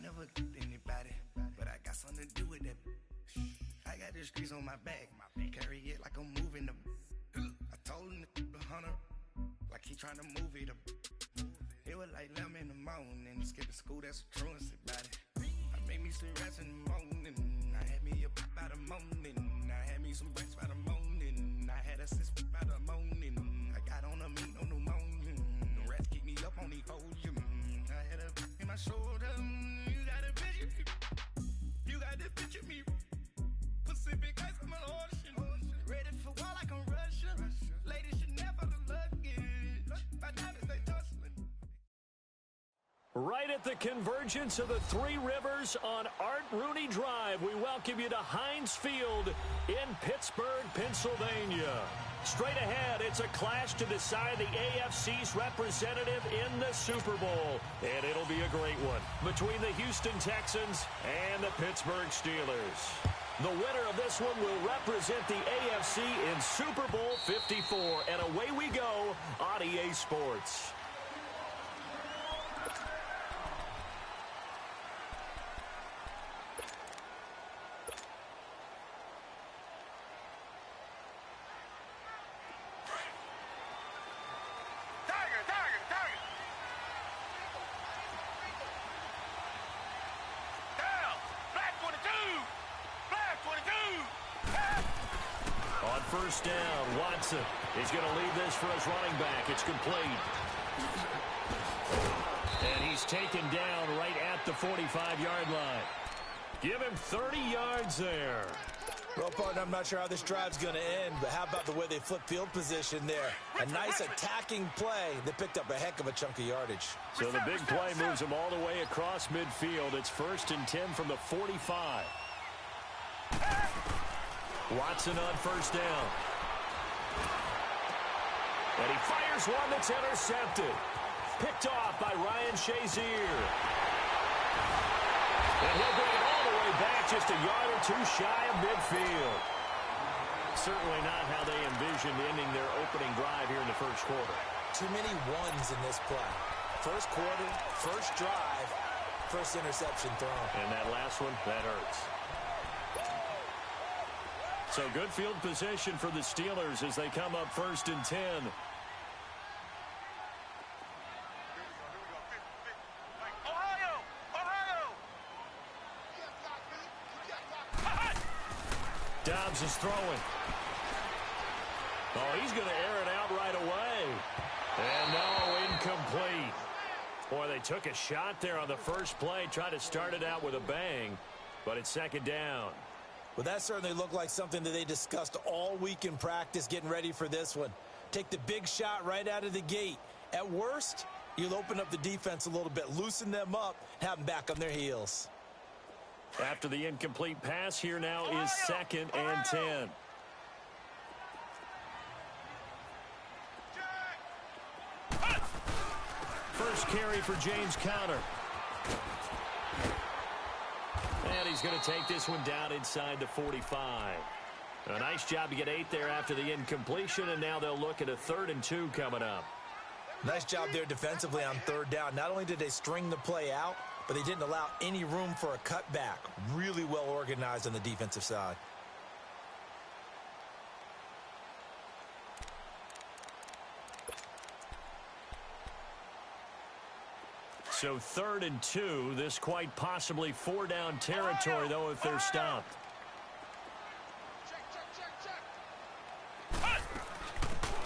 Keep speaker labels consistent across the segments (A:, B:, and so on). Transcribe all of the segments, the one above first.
A: never get anybody, but I got something to do with that. I got the streets on my back, carry it like I'm moving them. I told him the hunter, like he trying to move it up. It was like 11 in the morning, skipping school, that's a truancy about it. I made me some rats in the morning, I had me a pop by the morning, I had me some rats by the morning, I had a sis by the morning, I got on a meat on the morning, the rats keep me up on the podium, I had a in my shoulder, you got a picture, you got the picture me, Pacific ice on my ocean, ready for war like I'm Russian, ladies should never look it, my diamonds they tussling.
B: Right at the convergence of the Three Rivers on Art Rooney Drive, we welcome you to Heinz Field in Pittsburgh, Pennsylvania. Straight ahead, it's a clash to decide the AFC's representative in the Super Bowl. And it'll be a great one between the Houston Texans and the Pittsburgh Steelers. The winner of this one will represent the AFC in Super Bowl 54. And away we go on EA Sports. First down, Watson is going to lead this for his running back. It's complete. And he's taken down right at the 45-yard line. Give him 30 yards there.
C: Well, partner, I'm not sure how this drive's going to end, but how about the way they flip field position there? A nice attacking play that picked up a heck of a chunk of yardage.
B: So the big play moves him all the way across midfield. It's 1st and 10 from the 45. Watson on first down. And he fires one that's intercepted. Picked off by Ryan Shazier. And he'll bring it all the way back just a yard or two shy of midfield. Certainly not how they envisioned ending their opening drive here in the first quarter.
C: Too many ones in this play. First quarter, first drive, first interception thrown.
B: And that last one, that hurts. So good field position for the Steelers as they come up 1st and 10. Dobbs is throwing. Oh, he's going to air it out right away. And no, incomplete. Boy, they took a shot there on the first play, tried to start it out with a bang, but it's 2nd down.
C: Well, that certainly looked like something that they discussed all week in practice getting ready for this one. Take the big shot right out of the gate. At worst, you'll open up the defense a little bit, loosen them up, have them back on their heels.
B: After the incomplete pass, here now is 2nd and 10. First carry for James Conner. And he's going to take this one down inside the 45. A nice job to get 8 there after the incompletion, and now they'll look at a 3rd and 2 coming up.
C: Nice job there defensively on 3rd down. Not only did they string the play out, but they didn't allow any room for a cutback. Really well organized on the defensive side.
B: So 3rd and 2, this quite possibly 4-down territory, though, if they're stopped.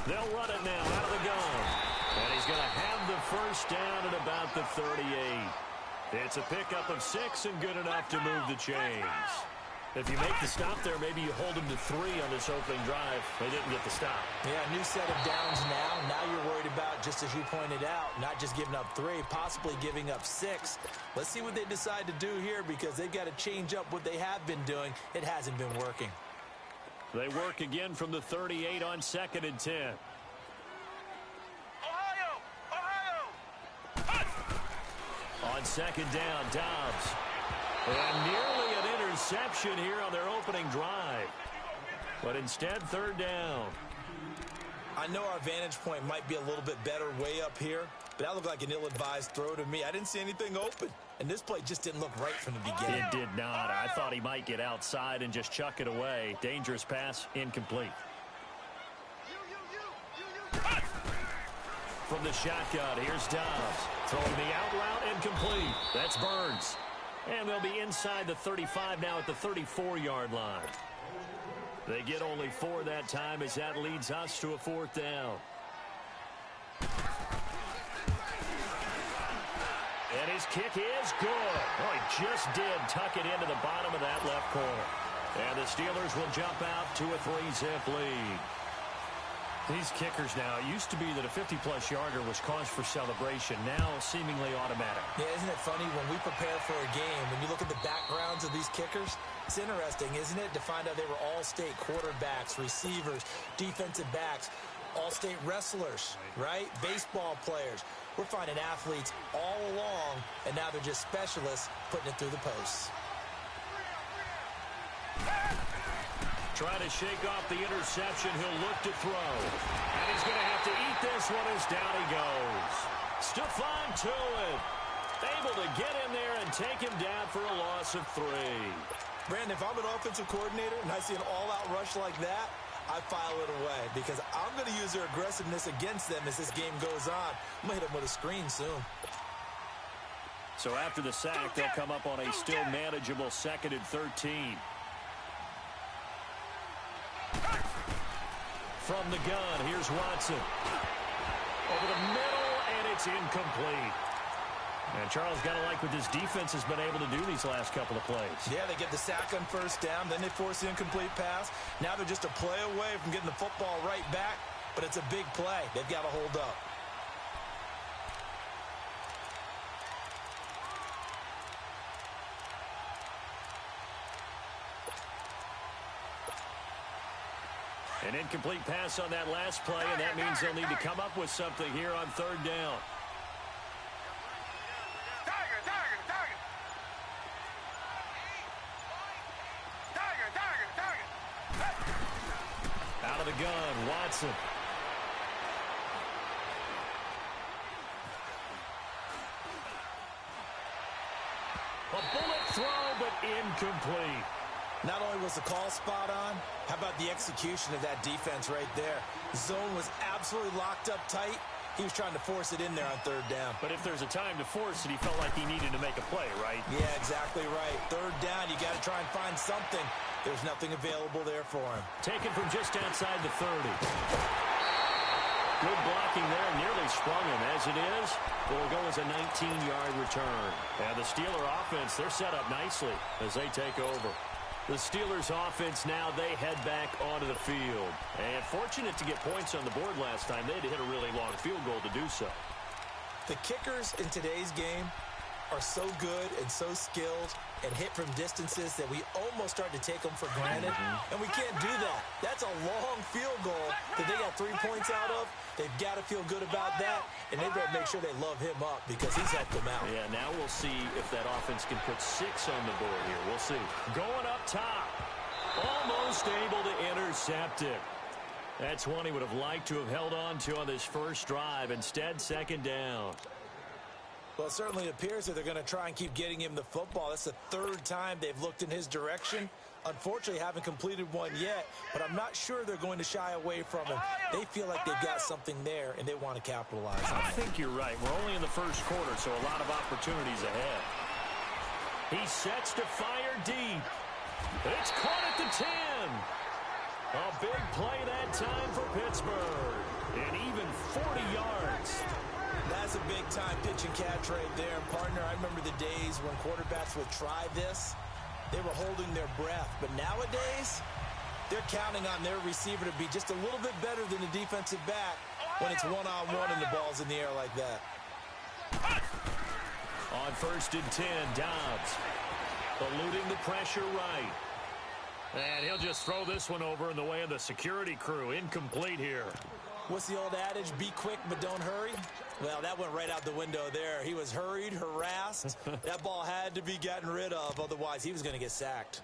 B: They'll run it now out of the gun. And he's going to have the first down at about the 38. It's a pickup of 6 and good enough to move the chains. If you make the stop there, maybe you hold them to 3 on this opening drive. They didn't get the stop.
C: Yeah, new set of downs now. Now you're worried about, just as you pointed out, not just giving up 3, possibly giving up 6. Let's see what they decide to do here because they've got to change up what they have been doing. It hasn't been working.
B: They work again from the 38 on 2nd and 10. On 2nd down, Dobbs. And nearly an interception here on their opening drive. But instead, 3rd down.
C: I know our vantage point might be a little bit better way up here, but that looked like an ill-advised throw to me. I didn't see anything open. and this play just didn't look right from the beginning.
B: It did not. I thought he might get outside and just chuck it away. Dangerous pass, incomplete. From the shotgun, here's Dobbs. Throwing the out route, incomplete. That's Burns. And they'll be inside the 35 now at the 34-yard line. They get only 4 that time as that leads us to a 4th down. And his kick is good. Oh, he just did tuck it into the bottom of that left corner. And the Steelers will jump out to a 3-zip lead. These kickers now, it used to be that a 50-plus yarder was cause for celebration. Now seemingly automatic.
C: Yeah, isn't it funny when we prepare for a game, when you look at the backgrounds of these kickers, it's interesting, isn't it, to find out they were all-state quarterbacks, receivers, defensive backs, all-state wrestlers, right? Baseball players. We're finding athletes all along, and now they're just specialists putting it through the posts.
B: Trying to shake off the interception. He'll look to throw. And he's going to have to eat this one as down he goes. Stephon Tuitt able to get in there and take him down for a loss of 3.
C: Brandon, if I'm an offensive coordinator and I see an all-out rush like that, I file it away because I'm going to use their aggressiveness against them as this game goes on. I'm going to hit them with a screen soon.
B: So after the sack, they'll come up on a still manageable 2nd and 13. From the gun, here's Watson. Over the middle, and it's incomplete. And Charles got to like what this defense has been able to do these last couple of plays.
C: Yeah, they get the sack on 1st down, then they force the incomplete pass. Now they're just a play away from getting the football right back, but it's a big play. They've got to hold up.
B: An incomplete pass on that last play, and that means they'll need to come up with something here on 3rd down. Out of the gun, Watson. A bullet throw, but incomplete.
C: Not only was the call spot on, how about the execution of that defense right there? Zone was absolutely locked up tight. He was trying to force it in there on 3rd down.
B: But if there's a time to force it, he felt like he needed to make a play, right?
C: Yeah, exactly right. 3rd down, you got to try and find something. There's nothing available there for him.
B: Taken from just outside the 30. Good blocking there, nearly sprung him. As it is, it will go as a 19-yard return. And the Steeler offense, they're set up nicely as they take over. The Steelers offense now, they head back onto the field. And fortunate to get points on the board last time. They had to hit a really long field goal to do so.
C: The kickers in today's game are so good and so skilled and hit from distances that we almost start to take them for granted. And we can't do that. That's a long field goal that they got 3 points out of. They've got to feel good about that, and they've got to make sure they love him up because he's helped them out.
B: Yeah, now we'll see if that offense can put 6 on the board here. We'll see. Going up top. Almost able to intercept it. That's one he would have liked to have held on to on this first drive. Instead, 2nd down.
C: Well, it certainly appears that they're going to try and keep getting him the football. That's the 3rd time they've looked in his direction. Unfortunately, haven't completed one yet, but I'm not sure they're going to shy away from him. They feel like they've got something there, and they want to capitalize on it.
B: I think you're right. We're only in the first quarter, so a lot of opportunities ahead. He sets to fire deep. It's caught at the 10. A big play that time for Pittsburgh. And even 40 yards.
C: That's a big-time pitch and catch right there. And, partner, I remember the days when quarterbacks would try this. They were holding their breath. But nowadays, they're counting on their receiver to be just a little bit better than the defensive back when it's one-on-one and the ball's in the air like that.
B: On 1st and 10, Dobbs eluding the pressure right. And he'll just throw this one over in the way of the security crew. Incomplete here.
C: What's the old adage? Be quick, but don't hurry. Well, that went right out the window there. He was hurried, harassed. That ball had to be gotten rid of. Otherwise, he was going to get sacked.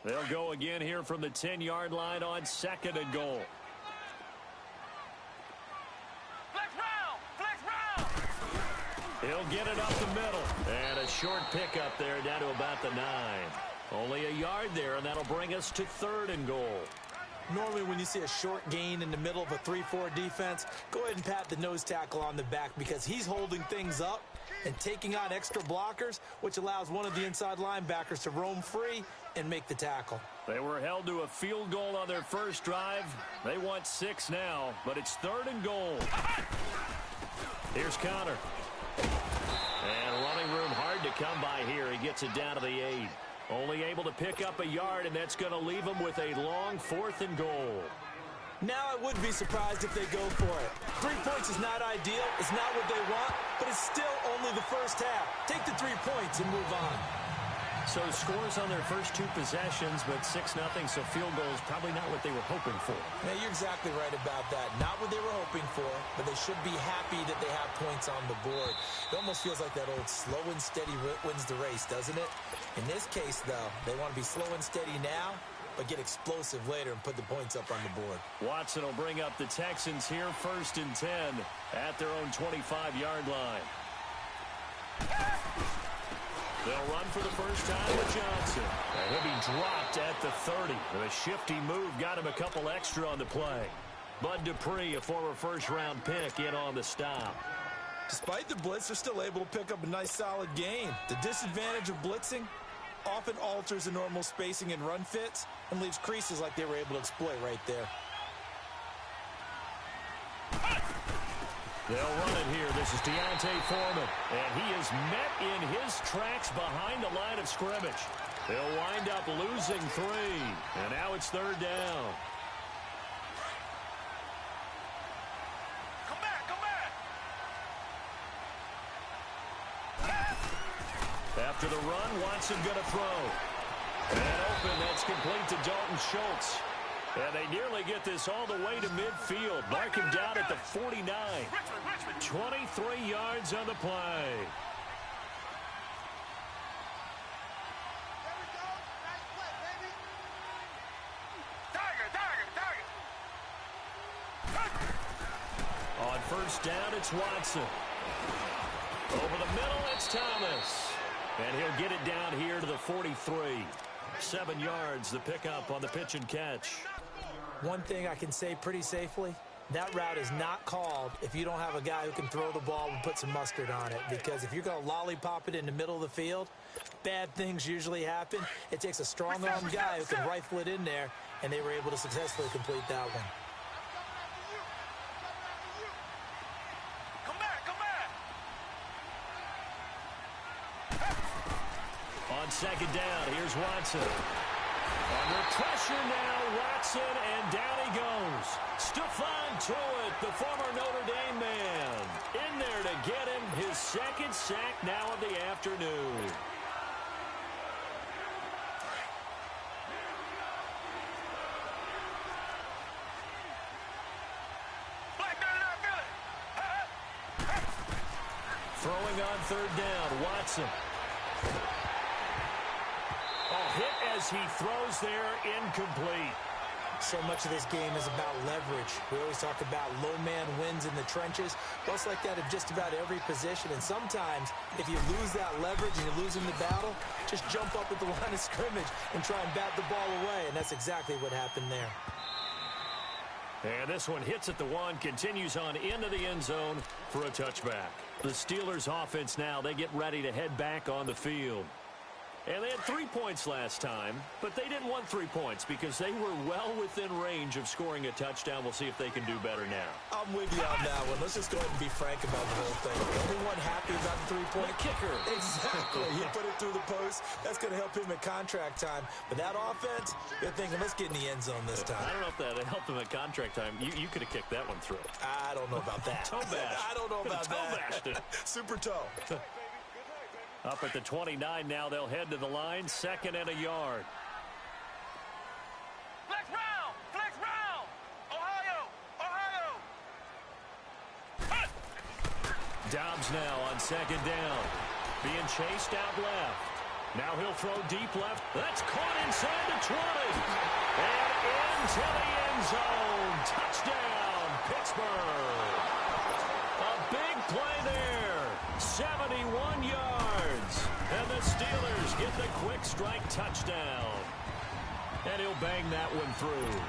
B: They'll go again here from the 10-yard line on 2nd and goal.
D: Flex round! Flex round!
B: He'll get it up the middle. And a short pickup there down to about the 9. Only a yard there, and that'll bring us to 3rd and goal.
C: Normally when you see a short gain in the middle of a 3-4 defense, go ahead and pat the nose tackle on the back because he's holding things up and taking on extra blockers, which allows one of the inside linebackers to roam free and make the tackle.
B: They were held to a field goal on their first drive. They want 6 now, but it's 3rd and goal. Here's Connor. And running room hard to come by here. He gets it down to the 8. Only able to pick up a yard, and that's going to leave him with a long 4th and goal.
C: Now I would be surprised if they go for it. 3 points is not ideal. It's not what they want, but it's still only the first half. Take the 3 points and move on.
B: So scores on their first 2 possessions, but 6-0, so field goal is probably not what they were hoping for.
C: Yeah, you're exactly right about that. Not what they were hoping for, but they should be happy that they have points on the board. It almost feels like that old slow and steady wins the race, doesn't it? In this case, though, they want to be slow and steady now, but get explosive later and put the points up on the board.
B: Watson will bring up the Texans here, 1st and 10 at their own 25-yard line. They'll run for the first time with Johnson. And he'll be dropped at the 30. A shifty move got him a couple extra on the play. Bud Dupree, a former first-round pick, in on the stop.
C: Despite the blitz, they're still able to pick up a nice, solid gain. The disadvantage of blitzing often alters the normal spacing and run fits and leaves creases like they were able to exploit right there.
B: They'll run it here. This is Deontay Foreman. And he is met in his tracks behind the line of scrimmage. They'll wind up losing 3. And now it's 3rd down.
A: Come back, come back.
B: After the run, Watson going to throw. And open, that's complete to Dalton Schultz. And they nearly get this all the way to midfield. Mark him down at the 49. 23 yards on the play. On first down, it's Watson. Over the middle, it's Thomas. And he'll get it down here to the 43. 7 yards, the pickup on the pitch and catch.
C: One thing I can say pretty safely, that route is not called if you don't have a guy who can throw the ball and put some mustard on it. Because if you're going to lollipop it in the middle of the field, bad things usually happen. It takes a strong-armed guy who can rifle it in there, and they were able to successfully complete that one.
A: Come back, come back.
B: On second down, here's Watson. Under pressure now, Watson, and down he goes. Stephon Tuitt, the former Notre Dame man, in there to get him his 2nd sack now of the afternoon. Throwing on 3rd down, Watson. Hit as he throws there, incomplete.
C: So much of this game is about leverage. We always talk about low man wins in the trenches. Well, it's like that in just about every position. And sometimes, if you lose that leverage and you're losing the battle, just jump up at the line of scrimmage and try and bat the ball away. And that's exactly what happened there.
B: And this one hits at the 1, continues on into the end zone for a touchback. The Steelers offense now, they get ready to head back on the field. And they had 3 points last time, but they didn't want 3 points because they were well within range of scoring a touchdown. We'll see if they can do better now.
C: I'm with you on that one. Let's just go ahead and be frank about the whole thing. Everyone happy about the 3-point
B: kicker.
C: Exactly. You put it through the post. That's going to help him at contract time. But that offense, they're thinking, let's get in the end zone this time.
B: I don't know if that helped him at contract time. You could have kicked that one through.
C: I don't know about that.
B: Toe bash.
C: I don't know about that.
B: Toe bashed it.
C: Super toe.
B: Up at the 29 now, they'll head to the line, 2nd and a yard.
A: Flex round, Ohio.
B: Dobbs now on 2nd down. Being chased out left. Now he'll throw deep left. That's caught inside the 20. And into the end zone. Touchdown, Pittsburgh. A big play there. 71 yards. And the Steelers get the quick strike touchdown. And he'll bang that one through.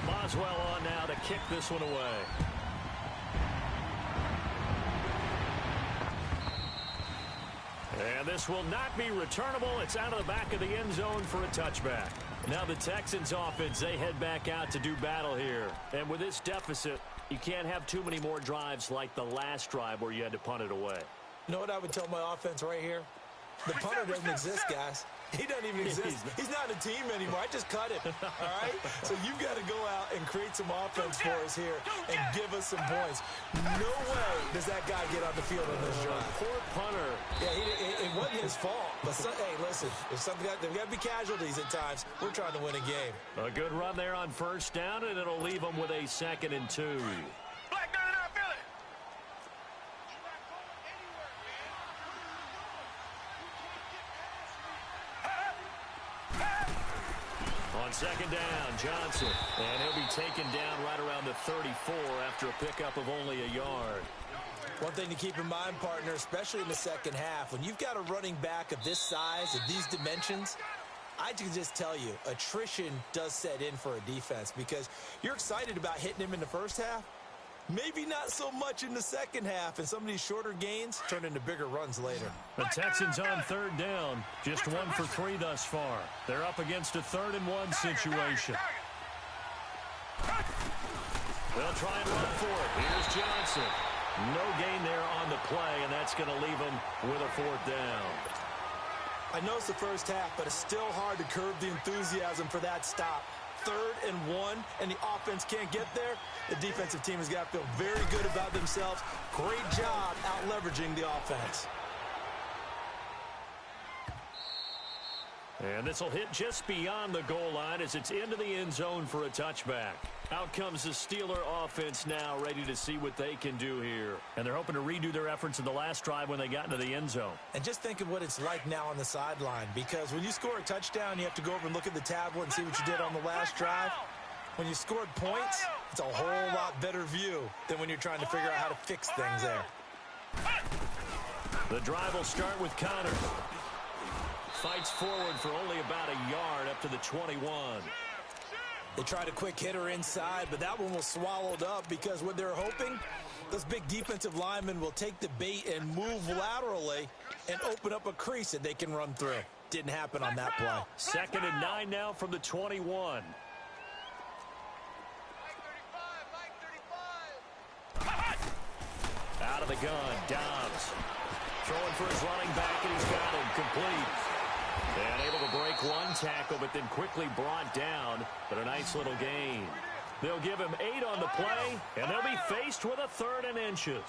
B: Boswell on now to kick this one away. And this will not be returnable. It's out of the back of the end zone for a touchback. Now the Texans offense, they head back out to do battle here. And with this deficit, you can't have too many more drives like the last drive where you had to punt it away.
C: You know what I would tell my offense right here? The punter doesn't exist, guys. He doesn't even exist. He's not a team anymore. I just cut him, all right? So you've got to go out and create some offense for us here and give us some points. No way does that guy get on the field on this drive.
B: Poor punter.
C: Yeah, it wasn't his fault. But, hey, listen, there's got to be casualties at times. We're trying to win a game.
B: A good run there on first down, and it'll leave them with a 2nd and 2. On 2nd down, Johnson. And he'll be taken down right around the 34 after a pickup of only a yard.
C: One thing to keep in mind, partner, especially in the second half, when you've got a running back of this size, of these dimensions, I can just tell you, attrition does set in for a defense because you're excited about hitting him in the first half. Maybe not so much in the second half, and some of these shorter gains turn into bigger runs later.
B: The Texans on 3rd down, just 1 for 3 thus far. They're up against a 3rd and 1 situation. They'll try and run for it. Here's Johnson. No gain there on the play, and that's going to leave them with a 4th down.
C: I know it's the first half, but it's still hard to curb the enthusiasm for that stop. 3rd and 1, and the offense can't get there. The defensive team has got to feel very good about themselves. Great job out-leveraging the offense.
B: And this will hit just beyond the goal line as it's into the end zone for a touchback. Out comes the Steeler offense now, ready to see what they can do here. And they're hoping to redo their efforts in the last drive when they got into the end zone.
C: And just think of what it's like now on the sideline, because when you score a touchdown, you have to go over and look at the tablet and see what you did on the last drive. When you scored points, it's a whole lot better view than when you're trying to figure out how to fix things there.
B: The drive will start with Connor. Fights forward for only about a yard up to the 21.
C: They tried a quick hitter inside, but that one was swallowed up because what they're hoping, those big defensive linemen will take the bait and move laterally and open up a crease that they can run through. Didn't happen on that play.
B: 2nd and 9 now from the 21. Out of the gun, Dobbs. Throwing for his running back, and he's got him complete. And able to break one tackle, but then quickly brought down. But a nice little gain. They'll give him 8 on the play, and they'll be faced with a 3rd and inches.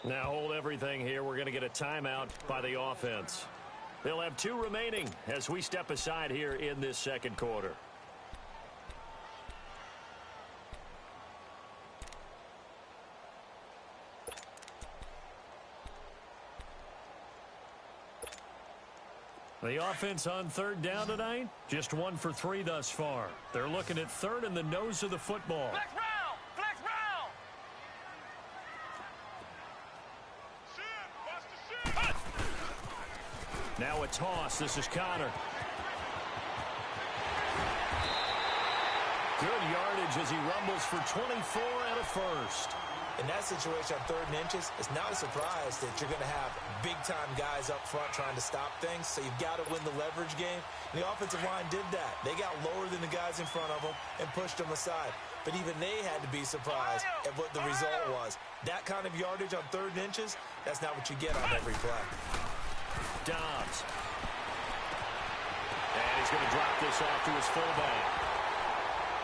B: Now hold everything here. We're going to get a timeout by the offense. They'll have 2 remaining as we step aside here in this 2nd quarter. The offense on 3rd down tonight, just 1 for 3 thus far. They're looking at 3rd in the nose of the football. Now a toss. This is Connor. Good yardage as he rumbles for 24 and a first.
C: In that situation on 3rd and inches, it's not a surprise that you're going to have big-time guys up front trying to stop things, so you've got to win the leverage game. And the offensive line did that. They got lower than the guys in front of them and pushed them aside. But even they had to be surprised at what the result was. That kind of yardage on 3rd and inches, that's not what you get on every play.
B: Dobbs. And he's going to drop this off to his fullback.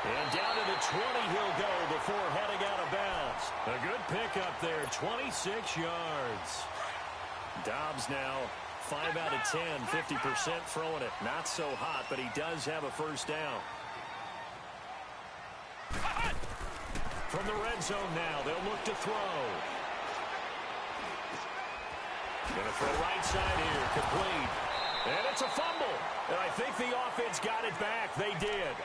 B: And down to the 20 he'll go before heading out of bounds. A good pickup there, 26 yards. Dobbs now 5 out of 10, 50% throwing it. Not so hot, but he does have a first down. From the red zone now, they'll look to throw. Going to throw right side here, complete. And it's a fumble. And I think the offense got it back. They did.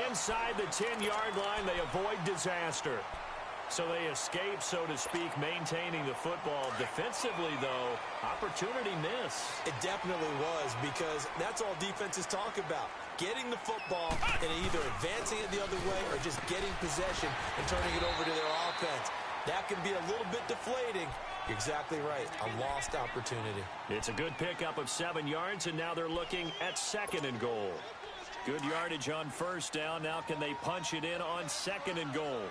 B: Inside the 10-yard line, they avoid disaster. So they escape, so to speak, maintaining the football. Defensively, though, opportunity miss.
C: It definitely was, because that's all defenses talk about. Getting the football and either advancing it the other way or just getting possession and turning it over to their offense. That can be a little bit deflating. You're exactly right. A lost opportunity.
B: It's a good pickup of 7 yards, and now they're looking at 2nd and goal. Good yardage on first down. Now can they punch it in on 2nd and goal?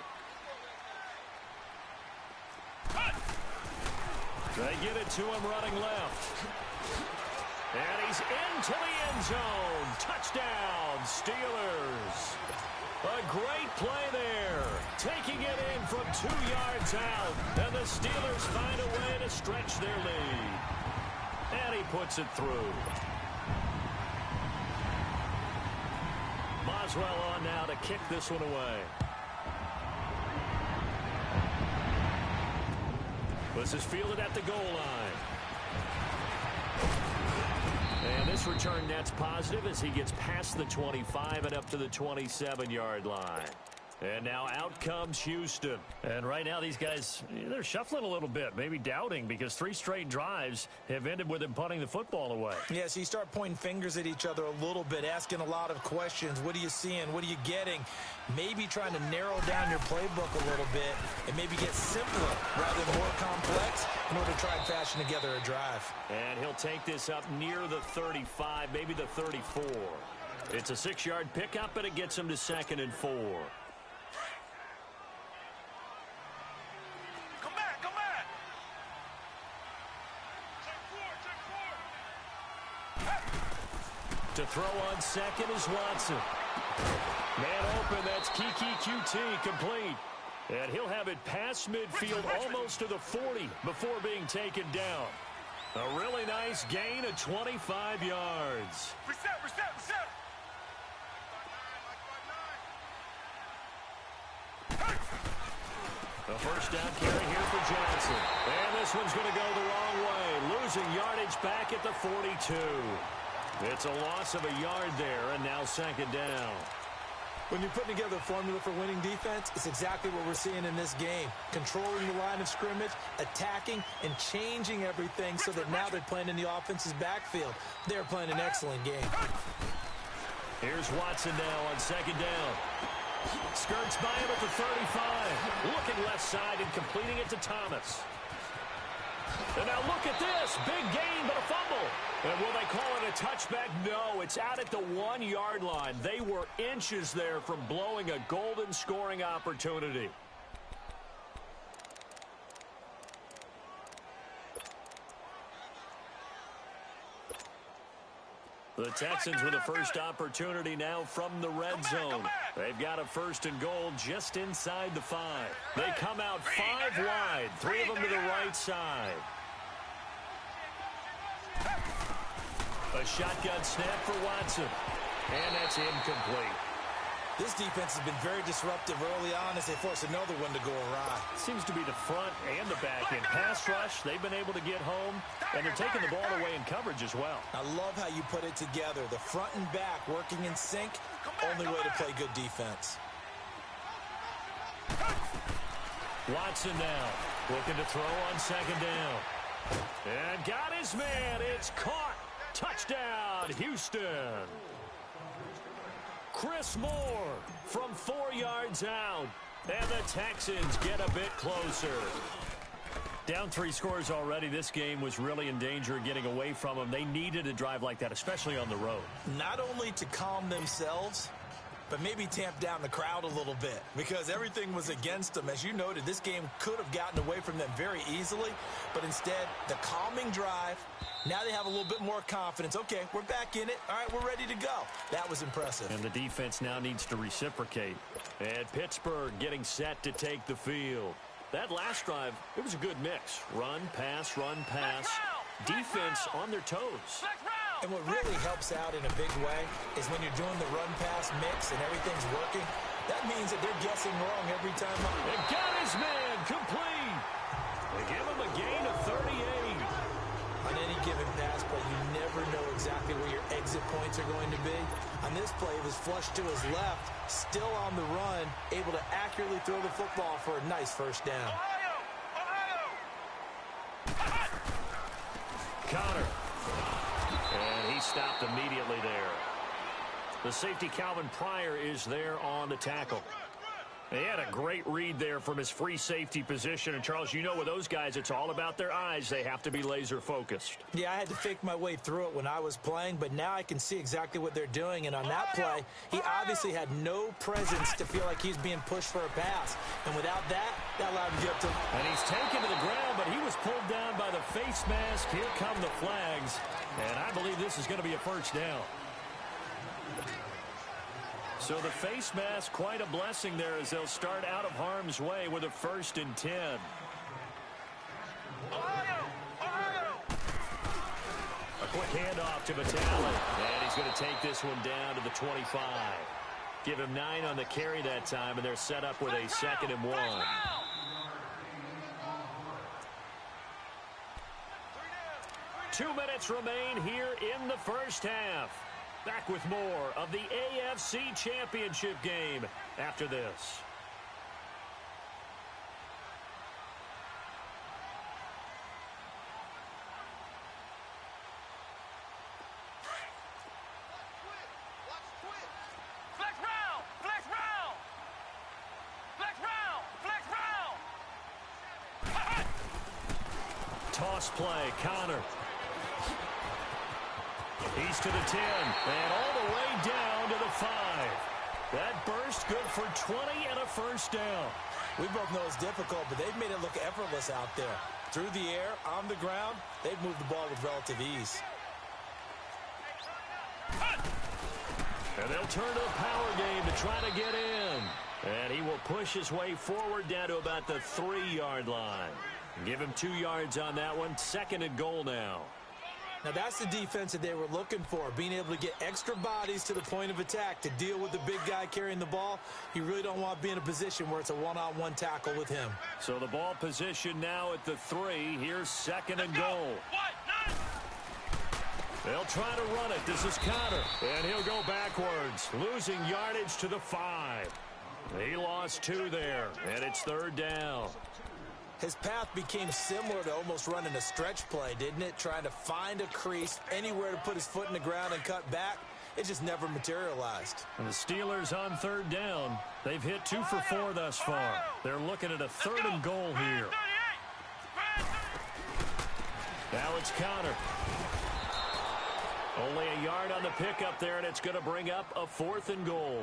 B: They get it to him running left. And he's into the end zone. Touchdown, Steelers. A great play there. Taking it in from 2 yards out. And the Steelers find a way to stretch their lead. And he puts it through. Boswell on now to kick this one away. This is fielded at the goal line. And this return net's positive as he gets past the 25 and up to the 27-yard line. And now out comes Houston. And right now these guys, they're shuffling a little bit, maybe doubting, because 3 straight drives have ended with them punting the football away.
C: Yeah, so you start pointing fingers at each other a little bit, asking a lot of questions. What are you seeing? What are you getting? Maybe trying to narrow down your playbook a little bit and maybe get simpler rather than more complex in order to try and fashion together a drive.
B: And he'll take this up near the 35, maybe the 34. It's a 6-yard pickup, but it gets him to 2nd and 4. To throw on 2nd is Watson. Man open, that's Kiki QT, complete. And he'll have it past midfield almost to the 40 before being taken down. A really nice gain of 25 yards.
A: Reset.
B: A first down carry here for Johnson. And this one's going to go the wrong way. Losing yardage back at the 42. It's a loss of a yard there, and now 2nd down.
C: When you're putting together a formula for winning defense, it's exactly what we're seeing in this game. Controlling the line of scrimmage, attacking, and changing everything so that now they're playing in the offense's backfield. They're playing an excellent game.
B: Here's Watson now on 2nd down. Skirts by him at the 35. Looking left side and completing it to Thomas. And now look at this. Big gain, but a fumble. And will they call it a touchback? No, it's out at the 1-yard line. They were inches there from blowing a golden scoring opportunity. The Texans with a first opportunity now from the red zone. They've got a 1st and goal just inside the 5. They come out 5 wide, 3 of them to the right side. A shotgun snap for Watson. And that's incomplete.
C: This defense has been very disruptive early on as they force another one to go awry.
B: Seems to be the front and the back end. Pass rush, they've been able to get home, and they're taking the ball away in coverage as well.
C: I love how you put it together. The front and back working in sync, only way to play good defense.
B: Watson now looking to throw on 2nd down. And got his man. It's caught. Touchdown, Houston. Chris Moore from 4 yards out. And the Texans get a bit closer. Down 3 scores already. This game was really in danger of getting away from them. They needed a drive like that, especially on the road.
C: Not only to calm themselves, but maybe tamp down the crowd a little bit because everything was against them. As you noted, this game could have gotten away from them very easily, but instead, the calming drive, now they have a little bit more confidence. Okay, we're back in it. All right, we're ready to go. That was impressive.
B: And the defense now needs to reciprocate. And Pittsburgh getting set to take the field. That last drive, it was a good mix. Run, pass, defense on their toes.
C: And what really helps out in a big way is when you're doing the run-pass mix and everything's working, that means that they're guessing wrong every time.
B: They got his man complete. They give him a gain of 38.
C: On any given pass play, you never know exactly where your exit points are going to be. On this play, it was flushed to his left, still on the run, able to accurately throw the football for a nice first down.
B: Connor. And he stopped immediately there. The safety, Calvin Pryor, is there on the tackle. He had a great read there from his free safety position. And, Charles, you know with those guys, it's all about their eyes. They have to be laser-focused.
C: Yeah, I had to fake my way through it when I was playing, but now I can see exactly what they're doing. And on that play, he obviously had no presence to feel like he's being pushed for a pass. And without that, that allowed him to get to...
B: And he's taken to the ground, but he was pulled down by the face mask. Here come the flags. And I believe this is going to be a first down. So the face mask, quite a blessing there as they'll start out of harm's way with a 1st and 10. A quick handoff to Vitale. And he's going to take this one down to the 25. Give him 9 on the carry that time, and they're set up with a 2nd and 1. 2 minutes remain here in the first half. Back with more of the AFC Championship game after this. Toss play, Connor. He's to the 10, and all the way down to the 5. That burst good for 20 and a first down.
C: We both know it's difficult, but they've made it look effortless out there. Through the air, on the ground, they've moved the ball with relative ease.
B: And they'll turn to a power game to try to get in. And he will push his way forward down to about the 3-yard line. Give him 2 yards on that one. 2nd and goal now.
C: Now, that's the defense that they were looking for, being able to get extra bodies to the point of attack to deal with the big guy carrying the ball. You really don't want to be in a position where it's a one-on-one tackle with him.
B: So the ball position now at the 3. Here's 2nd and goal. They'll try to run it. This is Connor, and he'll go backwards, losing yardage to the 5. He lost 2 there, and it's 3rd down.
C: His path became similar to almost running a stretch play, didn't it? Trying to find a crease, anywhere to put his foot in the ground and cut back. It just never materialized.
B: And the Steelers on 3rd down. They've hit 2 for 4 thus far. They're looking at a 3rd and goal here. Now it's Connor. Only a yard on the pickup there, and it's going to bring up a 4th and goal.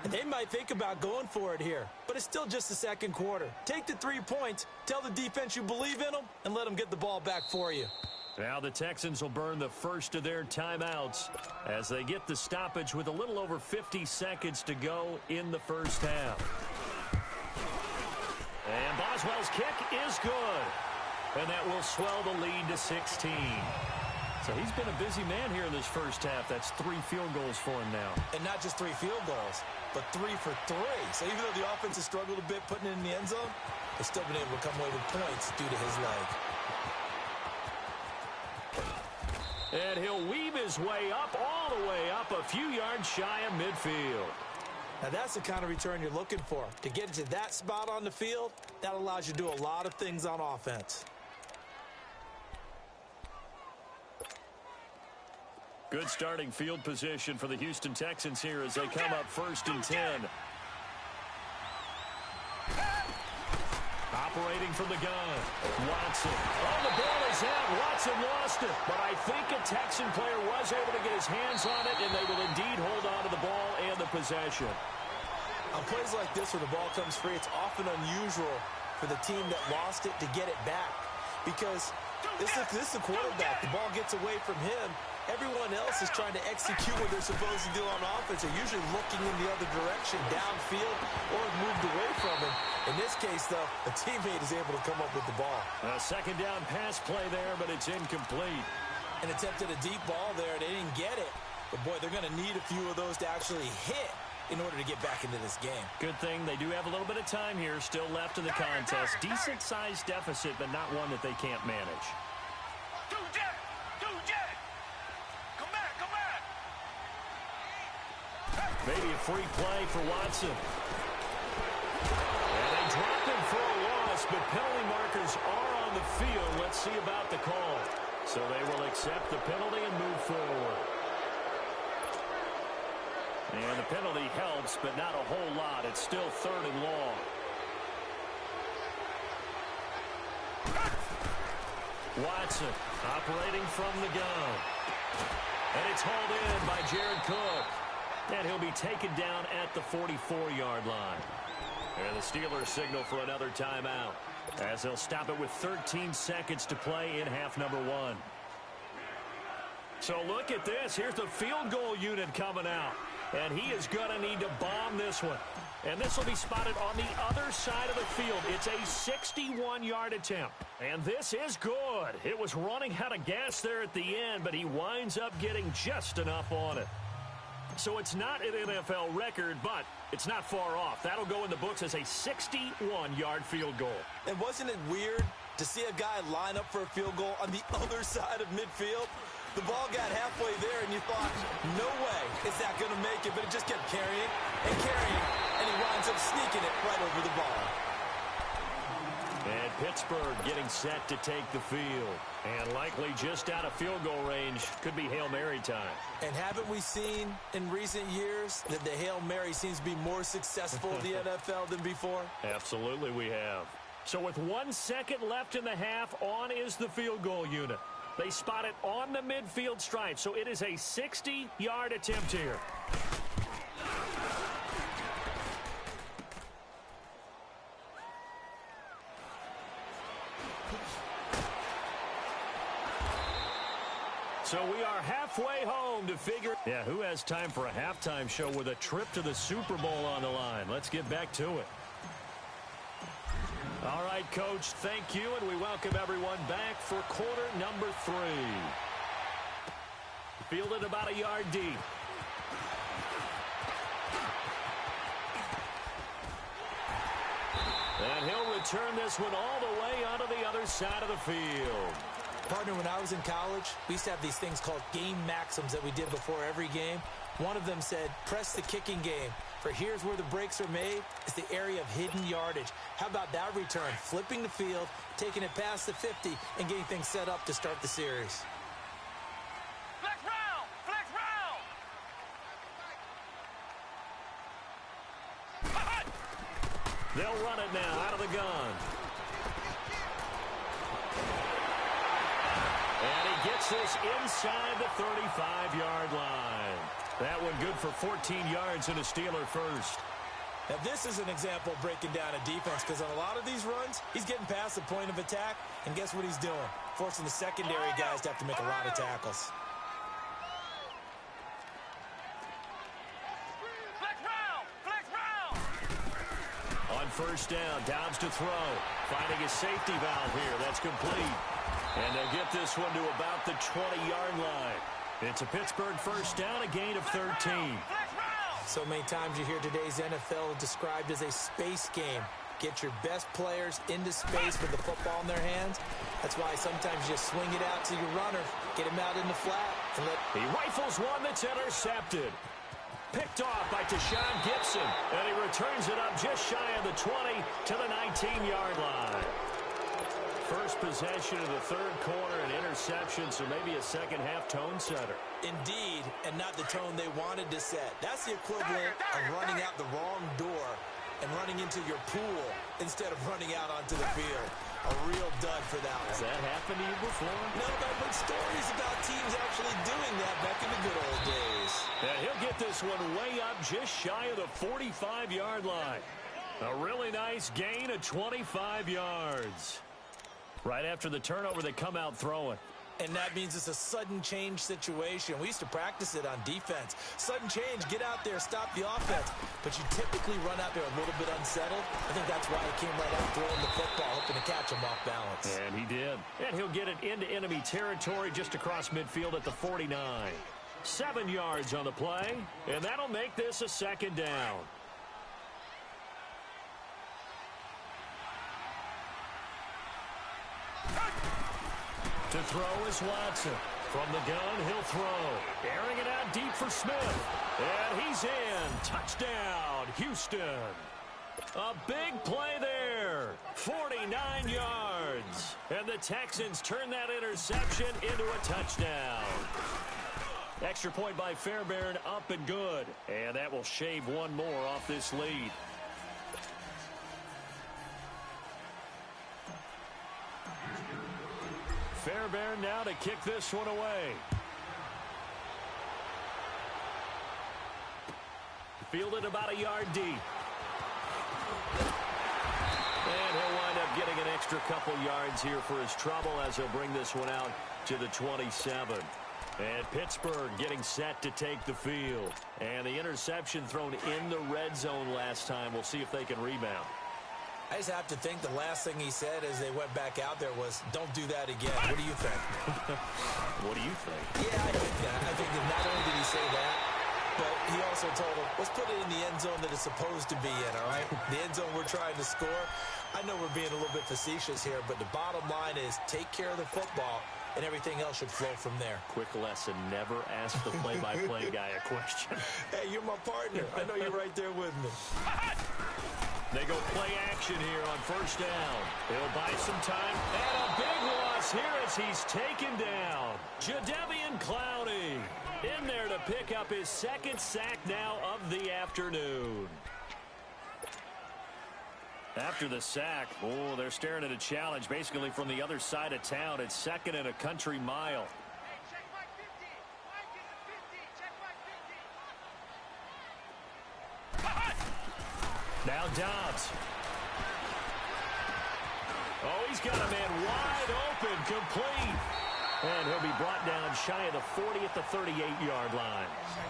C: And they might think about going for it here, but it's still just the 2nd quarter. Take the 3 points, tell the defense you believe in them, and let them get the ball back for you.
B: Now the Texans will burn the first of their timeouts as they get the stoppage with a little over 50 seconds to go in the first half. And Boswell's kick is good. And that will swell the lead to 16. So he's been a busy man here in this first half. That's 3 field goals for him now.
C: And not just 3 field goals, but 3 for 3. So even though the offense has struggled a bit putting it in the end zone, they've still been able to come away with points due to his leg.
B: And he'll weave his way up, all the way up, a few yards shy of midfield.
C: Now that's the kind of return you're looking for. To get to that spot on the field, that allows you to do a lot of things on offense.
B: Good starting field position for the Houston Texans here as they come up 1st and 10. Operating from the gun, Watson. Oh, the ball is out. Watson lost it. But I think a Texan player was able to get his hands on it, and they will indeed hold on to the ball and the possession.
C: On plays like this where the ball comes free, it's often unusual for the team that lost it to get it back. Because this is the quarterback. The ball gets away from him, Everyone else is trying to execute what they're supposed to do on offense. They're usually looking in the other direction, downfield, or moved away from him. In this case, though, a teammate is able to come up with the ball.
B: A second down pass play there, but it's incomplete.
C: And attempted a deep ball there. They didn't get it. But, boy, they're going to need a few of those to actually hit in order to get back into this game.
B: Good thing they do have a little bit of time here still left in the contest. Decent-sized deficit, but not one that they can't manage. Maybe a free play for Watson. And they dropped him for a loss, but penalty markers are on the field. Let's see about the call. So they will accept the penalty and move forward. And the penalty helps, but not a whole lot. It's still 3rd and long. Watson operating from the gun. And it's hauled in by Jared Cook. And he'll be taken down at the 44-yard line. And the Steelers signal for another timeout, as they'll stop it with 13 seconds to play in half number 1. So look at this. Here's the field goal unit coming out. And he is going to need to bomb this one. And this will be spotted on the other side of the field. It's a 61-yard attempt. And this is good. It was running out of gas there at the end, but he winds up getting just enough on it. So it's not an NFL record, but it's not far off. That'll go in the books as a 61-yard field goal.
C: And wasn't it weird to see a guy line up for a field goal on the other side of midfield? The ball got halfway there, and you thought, no way is that going to make it, but it just kept carrying, and he winds up sneaking it right over the bar.
B: And Pittsburgh getting set to take the field. And likely just out of field goal range. Could be Hail Mary time.
C: And haven't we seen in recent years that the Hail Mary seems to be more successful in the NFL than before?
B: Absolutely we have. So with 1 second left in the half, on is the field goal unit. They spot it on the midfield stripe, so it is a 60-yard attempt here. So we are halfway home to figure... Yeah, who has time for a halftime show with a trip to the Super Bowl on the line? Let's get back to it. All right, Coach, thank you, and we welcome everyone back for quarter number 3. Fielded about a yard deep. And he'll return this one all the way onto the other side of the field.
C: Partner, when I was in college, we used to have these things called game maxims that we did before every game. One of them said, press the kicking game. For here's where the breaks are made. It's the area of hidden yardage. How about that return? Flipping the field, taking it past the 50, and getting things set up to start the series.
D: Flex round! Flex round!
B: They'll run it now out of the gun. And he gets this inside the 35-yard line. That one good for 14 yards and a Steeler first.
C: Now, this is an example of breaking down a defense, because on a lot of these runs, he's getting past the point of attack, and guess what he's doing? Forcing the secondary guys to have to make a lot of tackles.
D: Flex round! Flex round!
B: On first down, Dobbs to throw. Finding a safety valve here. That's complete. And they'll get this one to about the 20-yard line. It's a Pittsburgh first down, a gain of 13.
C: So many times you hear today's NFL described as a space game. Get your best players into space with the football in their hands. That's why sometimes you just swing it out to your runner, get him out in the flat, and let...
B: He rifles one that's intercepted. Picked off by Tashawn Gibson, and he returns it up just shy of the 20 to the 19-yard line. First possession of the third quarter, an interception, so maybe a second-half tone setter.
C: Indeed, and not the tone they wanted to set. That's the equivalent of running out the wrong door and running into your pool instead of running out onto the field. A real dud for that one.
B: Has that happened to you before?
C: No, but I've heard stories about teams actually doing that back in the good old days.
B: And he'll get this one way up just shy of the 45-yard line. A really nice gain of 25 yards. Right after the turnover, they come out throwing.
C: And that means it's a sudden change situation. We used to practice it on defense. Sudden change, get out there, stop the offense. But you typically run out there a little bit unsettled. I think that's why he came right out throwing the football, hoping to catch him off balance.
B: And he did. And he'll get it into enemy territory just across midfield at the 49. 7 yards on the play, and that'll make this a second down. To throw is Watson. From the gun, he'll throw. Airing it out deep for Smith. And he's in. Touchdown, Houston. A big play there. 49 yards. And the Texans turn that interception into a touchdown. Extra point by Fairbairn, up and good. And that will shave one more off this lead. Fairbairn now to kick this one away. Fielded about a yard deep. And he'll wind up getting an extra couple yards here for his trouble as he'll bring this one out to the 27. And Pittsburgh getting set to take the field. And the interception thrown in the red zone last time. We'll see if they can rebound.
C: I just have to think the last thing he said as they went back out there was, don't do that again. What do you think?
B: What do you think?
C: Yeah, I think that. I think that not only did he say that, but he also told him, let's put it in the end zone that it's supposed to be in, all right? The end zone we're trying to score. I know we're being a little bit facetious here, but the bottom line is take care of the football, and everything else should flow from there.
B: Quick lesson, never ask the play-by-play guy a question.
C: Hey, you're my partner. I know you're right there with me.
B: They go play action here on first down. They'll buy some time. And a big loss here as he's taken down. Jadeveon Clowney in there to pick up his second sack now of the afternoon. After the sack, oh, they're staring at a challenge basically from the other side of town. It's second and a country mile. Now Dobbs. Oh, he's got a man wide open, complete. And he'll be brought down shy of the 40 at the 38-yard line.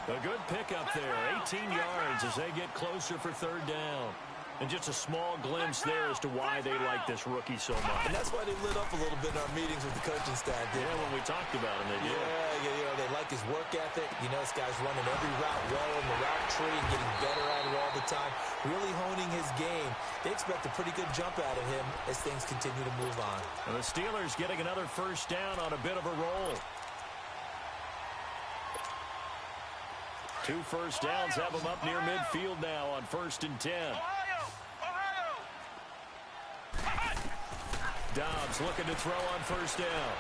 B: A good pickup there, 18 yards as they get closer for third down. And just a small glimpse there as to why they like this rookie so much.
C: And that's why they lit up a little bit in our meetings with the coaching staff.
B: Yeah, when we talked about him, they did.
C: Yeah, they like his work ethic. You know, this guy's running every route well in the route tree and getting better at it all the time. Really honing his game. They expect a pretty good jump out of him as things continue to move on.
B: And the Steelers getting another first down on a bit of a roll. 2 first downs have them up near midfield now on 1st and 10. Dobbs looking to throw on first down.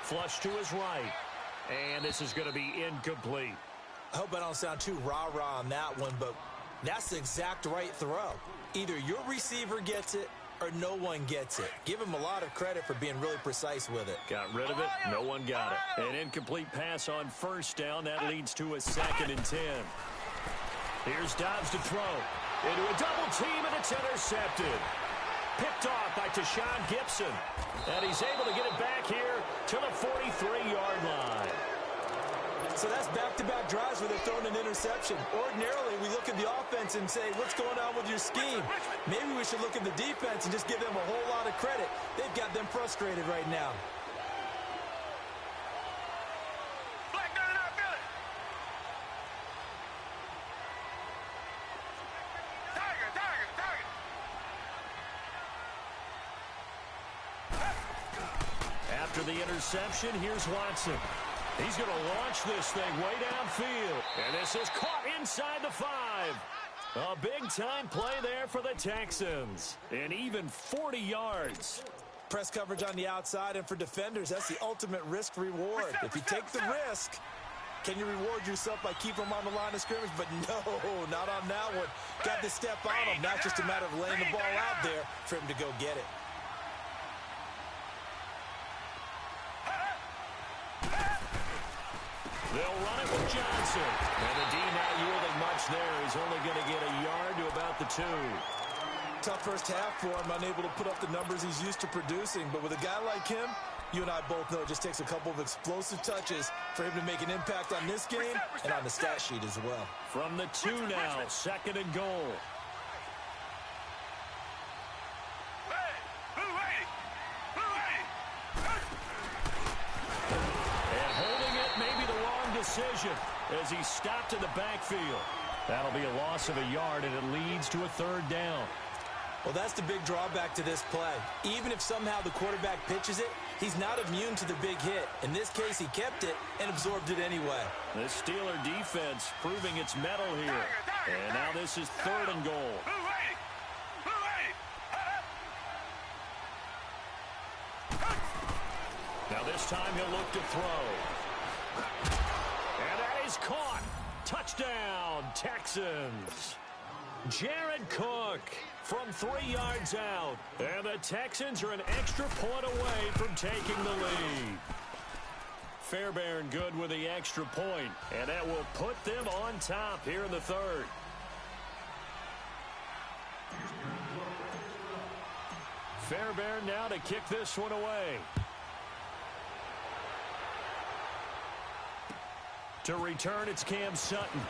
B: Flush to his right. And this is going to be incomplete.
C: I hope I don't sound too rah-rah on that one, but that's the exact right throw. Either your receiver gets it or no one gets it. Give him a lot of credit for being really precise with it.
B: Got rid of it. No one got it. An incomplete pass on first down. That leads to a 2nd and 10. Here's Dobbs to throw. Into a double team, and it's intercepted. Picked off by Tashawn Gibson. And he's able to get it back here to the 43-yard line.
C: So that's back-to-back drives where they're throwing an interception. Ordinarily, we look at the offense and say, what's going on with your scheme? Maybe we should look at the defense and just give them a whole lot of credit. They've got them frustrated right now.
B: After the interception, here's Watson. He's going to launch this thing way downfield. And this is caught inside the 5. A big-time play there for the Texans. And even 40 yards.
C: Press coverage on the outside, and for defenders, that's the ultimate risk-reward. If you take the risk, can you reward yourself by keeping them on the line of scrimmage? But no, not on that one. Got to step on him. Not just a matter of laying the ball out there for him to go get it.
B: They'll run it with Johnson. And the D not yielding much there. He's only going to get a yard to about the 2.
C: Tough first half for him, unable to put up the numbers he's used to producing. But with a guy like him, You and I both know it just takes a couple of explosive touches for him to make an impact on this game and on the stat sheet as well.
B: From the 2 now, 2nd and goal. And holding it may be the wrong decision as he stopped in the backfield. That'll be a loss of a yard, and it leads to a 3rd down.
C: Well, that's the big drawback to this play. Even if somehow the quarterback pitches it, he's not immune to the big hit. In this case, he kept it and absorbed it anyway.
B: The Steeler defense proving its mettle here. And now this is 3rd and goal. Now this time he'll look to throw. And that is caught. Touchdown, Texans. Jared Cook from 3 yards out. And the Texans are an extra point away from taking the lead. Fairbairn good with the extra point, and that will put them on top here in the 3rd. Fairbairn now to kick this one away. To return, it's Cam Sutton.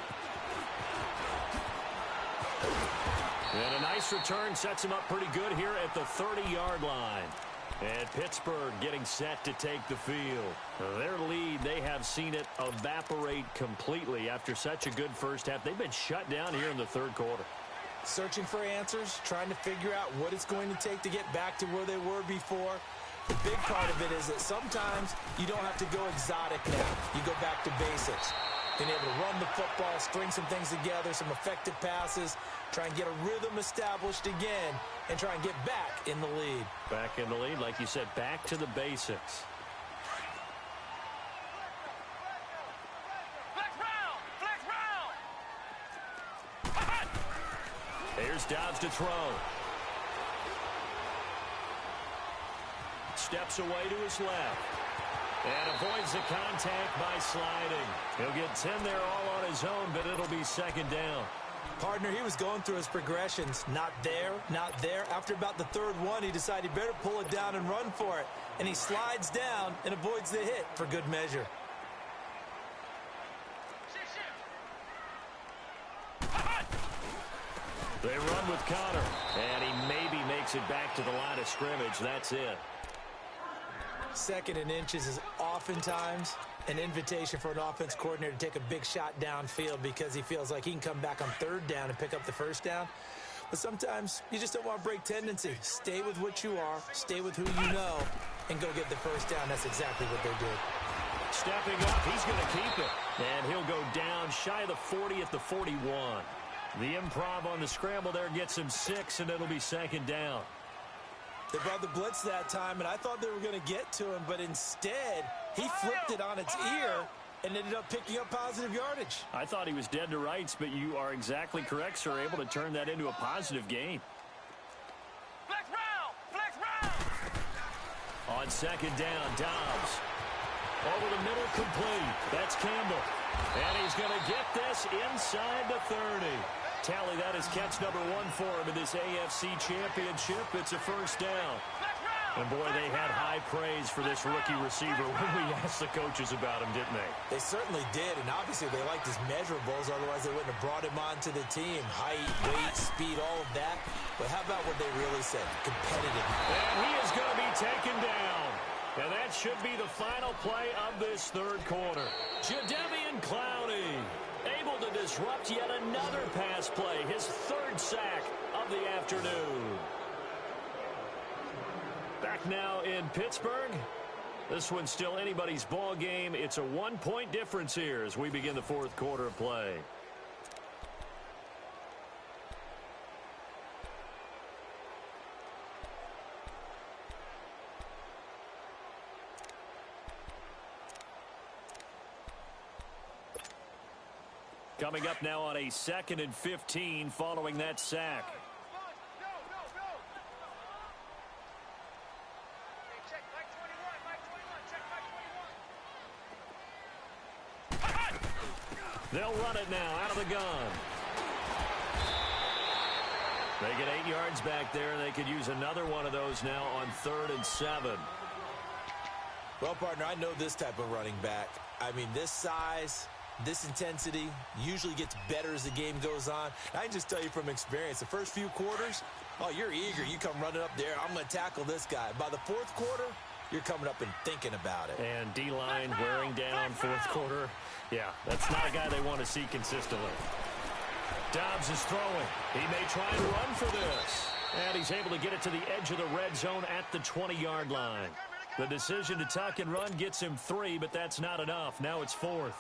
B: And a nice return sets him up pretty good here at the 30-yard line. And Pittsburgh getting set to take the field. Their lead, they have seen it evaporate completely after such a good first half. They've been shut down here in the 3rd quarter.
C: Searching for answers, trying to figure out what it's going to take to get back to where they were before. The big part of it is that sometimes you don't have to go exotic now. You go back to basics. Being able to run the football, string some things together, some effective passes, try and get a rhythm established again, and try and get back in the lead.
B: Back in the lead, like you said, back to the basics. Here's Dobbs to throw. Steps away to his left. And avoids the contact by sliding. He'll get 10 there all on his own, but it'll be 2nd down.
C: Partner, he was going through his progressions. Not there, not there. After about the 3rd one, he decided he better pull it down and run for it. And he slides down and avoids the hit for good measure.
B: They run with Connor. And he maybe makes it back to the line of scrimmage. That's it.
C: 2nd and inches is oftentimes an invitation for an offense coordinator to take a big shot downfield because he feels like he can come back on 3rd down and pick up the 1st down. But sometimes you just don't want to break tendency. Stay with what you are, stay with who you know, and go get the 1st down. That's exactly what they did.
B: Stepping up, he's going to keep it. And he'll go down shy of the 40 at the 41. The improv on the scramble there gets him 6, and it'll be 2nd down.
C: They brought the blitz that time, and I thought they were going to get to him, but instead, he flipped it on its ear and ended up picking up positive yardage.
B: I thought he was dead to rights, but you are exactly correct, sir, able to turn that into a positive gain.
D: Flex round! Flex round!
B: On 2nd down, Dobbs. Over the middle, complete. That's Campbell. And he's going to get this inside the 30. Tally, that is catch number 1 for him in this AFC Championship. It's a 1st down. And, boy, they had high praise for this rookie receiver when we asked the coaches about him, didn't they?
C: They certainly did, and obviously they liked his measurables. Otherwise, they wouldn't have brought him onto the team. Height, weight, speed, all of that. But how about what they really said? Competitive.
B: And he is going to be taken down. And that should be the final play of this 3rd quarter. Jadeveon Clowney able to disrupt yet another pass play. His 3rd sack of the afternoon. Back now in Pittsburgh. This one's still anybody's ball game. It's a 1-point difference here as we begin the 4th quarter of play. Coming up now on a 2nd and 15 following that sack.
D: Check back 21,
B: They'll run it now out of the gun. They get 8 yards back there, and they could use another one of those now on 3rd and 7.
C: Well, partner, I know this type of running back. I mean, this size, this intensity usually gets better as the game goes on. I can just tell you from experience, the first few quarters, oh, you're eager. You come running up there. I'm going to tackle this guy. By the fourth quarter, you're coming up and thinking about it.
B: And D-line wearing down fourth quarter. Yeah, that's not a guy they want to see consistently. Dobbs is throwing. He may try and run for this. And he's able to get it to the edge of the red zone at the 20-yard line. The decision to tuck and run gets him 3, but that's not enough. Now it's 4th.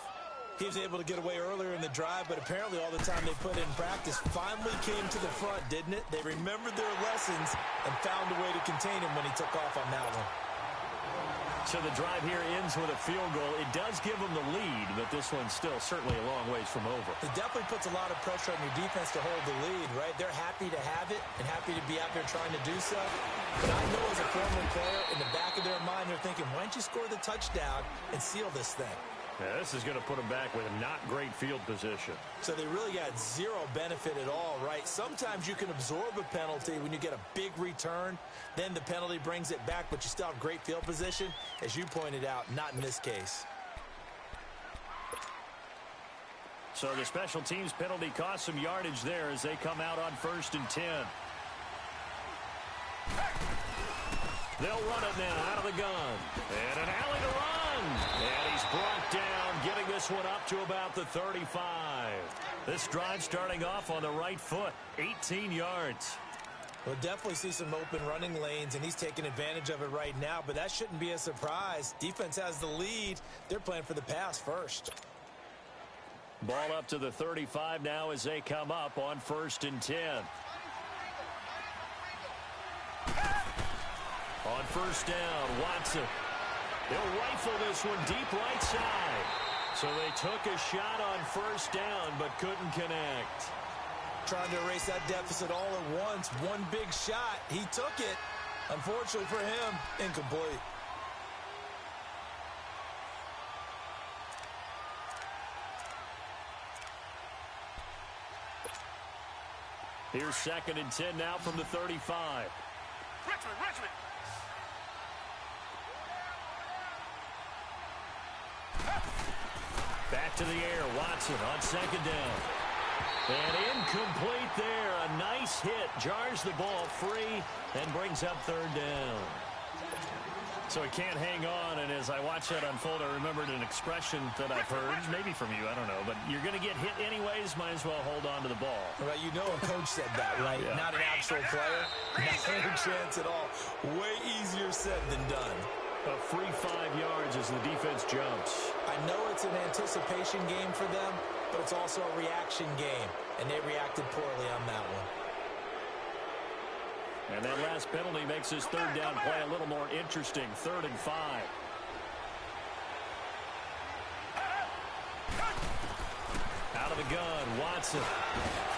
C: He was able to get away earlier in the drive, but apparently all the time they put in practice finally came to the front, didn't it? They remembered their lessons and found a way to contain him when he took off on that one.
B: So the drive here ends with a field goal. It does give them the lead, but this one's still certainly a long ways from over.
C: It definitely puts a lot of pressure on your defense to hold the lead, right? They're happy to have it and happy to be out there trying to do so. But I know as a former player, in the back of their mind, they're thinking, why don't you score the touchdown and seal this thing?
B: Yeah, this is going to put them back with not great field position.
C: So they really got zero benefit at all, right? Sometimes you can absorb a penalty when you get a big return. Then the penalty brings it back, but you still have great field position. As you pointed out, not in this case.
B: So the special teams penalty cost some yardage there as they come out on 1st and 10. They'll run it now out of the gun. And an alley to run. And he's brought down, getting this one up to about the 35. This drive starting off on the right foot, 18 yards.
C: We'll definitely see some open running lanes, and he's taking advantage of it right now, but that shouldn't be a surprise. Defense has the lead. They're playing for the pass first.
B: Ball up to the 35 now as they come up on 1st and 10. On 1st down, Watson. They'll rifle this one deep right side. So they took a shot on 1st down but couldn't connect.
C: Trying to erase that deficit all at once. One big shot. He took it. Unfortunately for him, incomplete.
B: Here's 2nd and 10 now from the 35.
D: Richmond.
B: Back to the air. Watson on 2nd down. And incomplete there. A nice hit. Jars the ball free and brings up 3rd down. So he can't hang on, and as I watch that unfold, I remembered an expression that I've heard, maybe from you, I don't know, but you're going to get hit anyways, might as well hold on to the ball.
C: Right, you know a coach said that, right?
B: Yeah.
C: Not an actual player. Not a chance at all. Way easier said than done.
B: A free 5 yards as the defense jumps.
C: I know it's an anticipation game for them, but it's also a reaction game, and they reacted poorly on that one.
B: And that last penalty makes this 3rd down play a little more interesting. 3rd and 5. Out of the gun, Watson.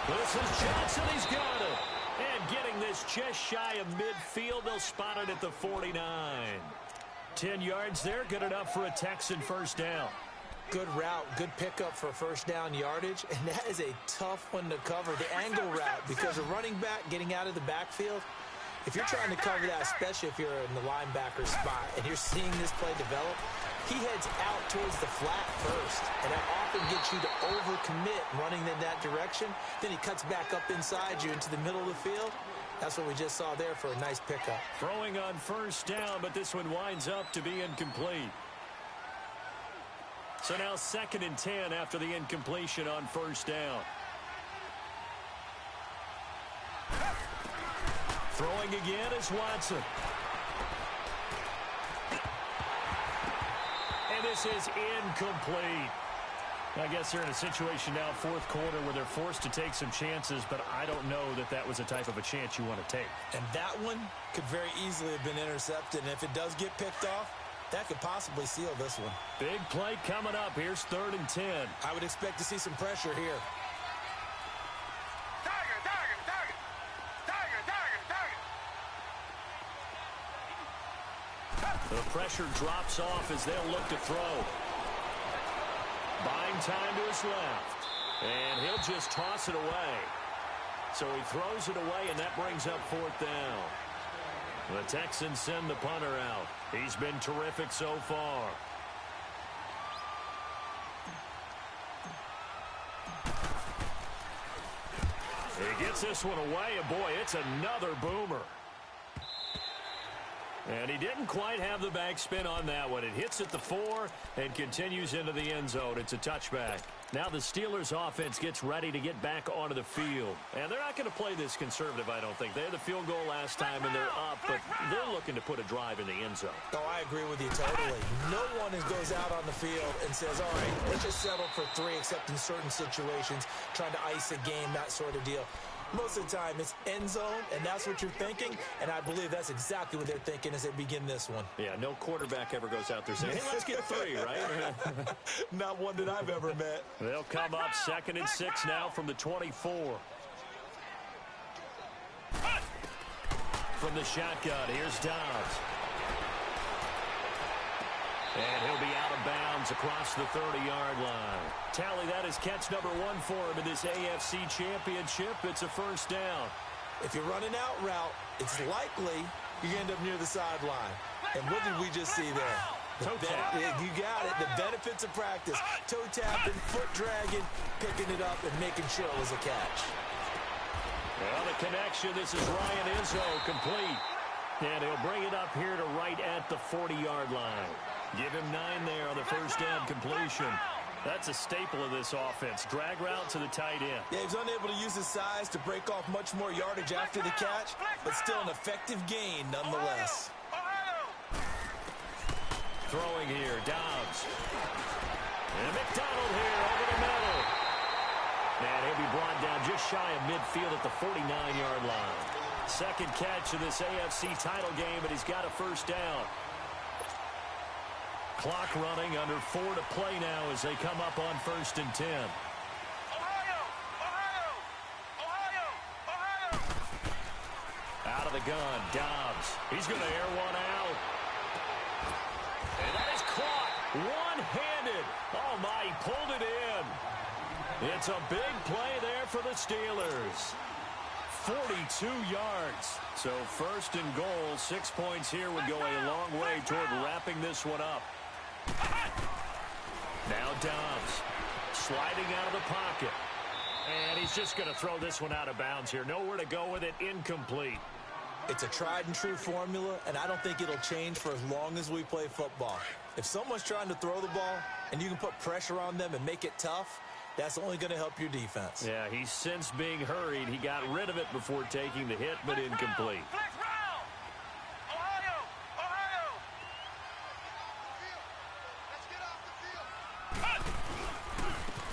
B: This is Johnson. He's got it. And getting this just shy of midfield, they'll spot it at the 49. 10 yards there, good enough for a Texan 1st down.
C: Good route, good pickup for 1st down yardage, and that is a tough one to cover, the angle route, because a running back getting out of the backfield, if you're trying to cover that, especially if you're in the linebacker spot and you're seeing this play develop, he heads out towards the flat first, and that often gets you to overcommit running in that direction. Then he cuts back up inside you into the middle of the field. That's what we just saw there for a nice pickup.
B: Throwing on 1st down, but this one winds up to be incomplete. So now 2nd and 10 after the incompletion on 1st down. Throwing again is Watson. And this is incomplete. I guess they're in a situation now, 4th quarter, where they're forced to take some chances, but I don't know that that was the type of a chance you want to take.
C: And that one could very easily have been intercepted, and if it does get picked off, that could possibly seal this one.
B: Big play coming up. Here's 3rd and 10.
C: I would expect to see some pressure here.
B: The pressure drops off as they'll look to throw. Buying time to his left. And he'll just toss it away. So he throws it away, and that brings up 4th down. The Texans send the punter out. He's been terrific so far. He gets this one away, and boy, it's another boomer. And he didn't quite have the backspin on that one. It hits at the 4 and continues into the end zone. It's a touchback. Now the Steelers offense gets ready to get back onto the field. And they're not going to play this conservative, I don't think. They had the field goal last time, and they're up, but they're looking to put a drive in the end zone.
C: Oh, I agree with you totally. No one goes out on the field and says, all right, let's just settle for 3, except in certain situations, trying to ice a game, that sort of deal. Most of the time, it's end zone, and that's what you're thinking, and I believe that's exactly what they're thinking as they begin this one.
B: Yeah, no quarterback ever goes out there saying, hey, let's get 3, right?
C: Not one that I've ever met.
B: They'll come up 2nd and 6 now from the 24. From the shotgun, here's Dobbs. And he'll be out of bounds across the 30-yard line. Tally, that is catch number 1 for him in this AFC Championship. It's a first down.
C: If you're running out route, it's likely you end up near the sideline. And what did we just see there?
B: Toe tap.
C: You got it. The benefits of practice. Toe tapping, foot dragging, picking it up, and making sure it was a catch.
B: Well, the connection, this is Ryan Izzo, complete. And he'll bring it up here to right at the 40-yard line. Give him 9 there on the first down completion. That's a staple of this offense. Drag route to the tight end.
C: Yeah, he's unable to use his size to break off much more yardage after the catch, but still an effective gain nonetheless.
B: Throwing here, Dobbs. And McDonald here over the middle. And he'll be brought down just shy of midfield at the 49-yard line. Second catch of this AFC title game, and he's got a first down. Clock running, under 4 to play now as they come up on 1st and 10. Out of the gun, Dobbs. He's going to air one out. And that is caught one-handed. Oh, my, he pulled it in. It's a big play there for the Steelers. 42 yards. So 1st and goal, 6 points here would go a long way toward wrapping this one up. Now Dobbs sliding out of the pocket. And he's just going to throw this one out of bounds here. Nowhere to go with it. Incomplete.
C: It's a tried and true formula, and I don't think it'll change for as long as we play football. If someone's trying to throw the ball and you can put pressure on them and make it tough, that's only going to help your defense.
B: Yeah, he's since being hurried. He got rid of it before taking the hit, but incomplete.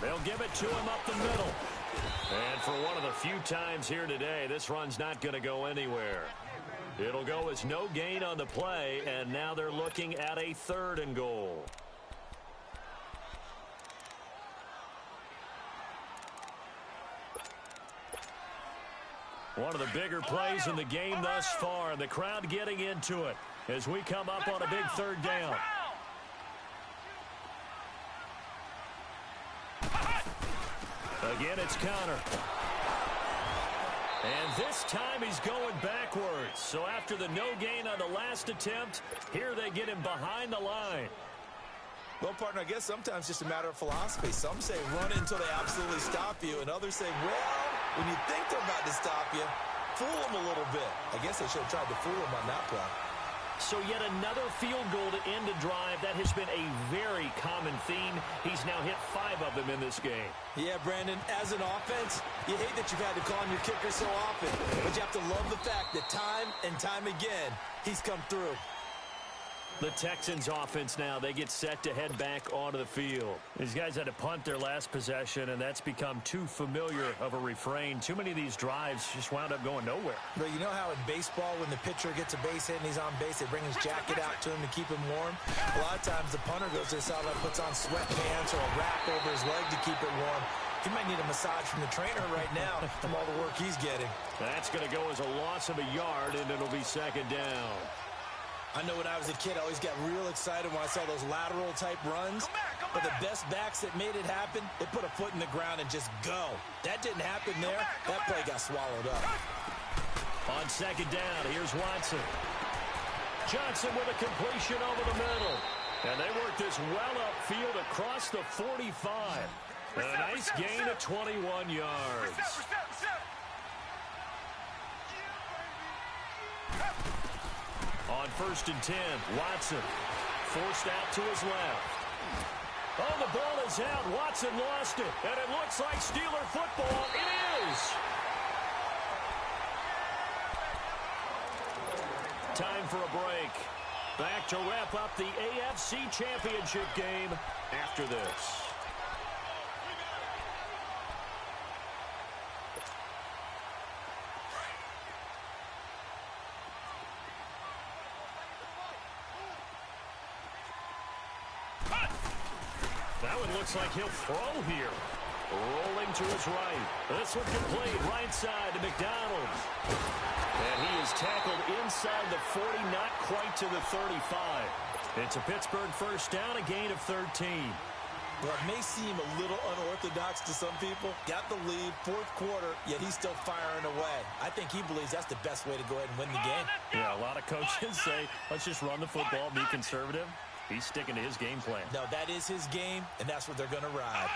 B: They'll give it to him up the middle. And for one of the few times here today, this run's not going to go anywhere. It'll go as no gain on the play, and now they're looking at a 3rd and goal. One of the bigger plays in the game thus far, and the crowd getting into it as we come up on a big 3rd down. Again, it's Connor. And this time he's going backwards. So after the no gain on the last attempt, here they get him behind the line.
C: Well, partner, I guess sometimes it's just a matter of philosophy. Some say run it until they absolutely stop you, and others say, well, when you think they're about to stop you, fool them a little bit. I guess they should have tried to fool them on that play.
B: So yet another field goal to end a drive. That has been a very common theme. He's now hit 5 of them in this game.
C: Yeah, Brandon, as an offense, you hate that you've had to call on your kicker so often, but you have to love the fact that time and time again, he's come through.
B: The Texans offense now, they get set to head back onto the field. These guys had to punt their last possession, and that's become too familiar of a refrain. Too many of these drives just wound up going nowhere.
C: But you know how in baseball, when the pitcher gets a base hit and he's on base, they bring his jacket out to him to keep him warm? A lot of times the punter goes to the sideline, puts on sweatpants or a wrap over his leg to keep it warm. He might need a massage from the trainer right now from all the work he's getting.
B: That's going to go as a loss of a yard, and it'll be 2nd down.
C: I know when I was a kid, I always got real excited when I saw those lateral-type runs. But the best backs that made it happen, they put a foot in the ground and just go. That didn't happen there. That play got swallowed up.
B: On 2nd down, here's Watson. Johnson with a completion over the middle. And they work this well upfield across the 45. And a nice gain of 21 yards. On 1st and 10, Watson forced out to his left. Oh, the ball is out. Watson lost it. And it looks like Steeler football. It is. Time for a break. Back to wrap up the AFC Championship game after this. Now it looks like he'll throw here. Rolling to his right. This one complete right side to McDonald. And he is tackled inside the 40, not quite to the 35. It's a Pittsburgh first down, a gain of 13.
C: Well, it may seem a little unorthodox to some people. Got the lead, 4th quarter, yet he's still firing away. I think he believes that's the best way to go ahead and win the game.
B: Yeah, a lot of coaches say, let's just run the football, be conservative. He's sticking to his game plan.
C: No, that is his game, and that's what they're going to ride.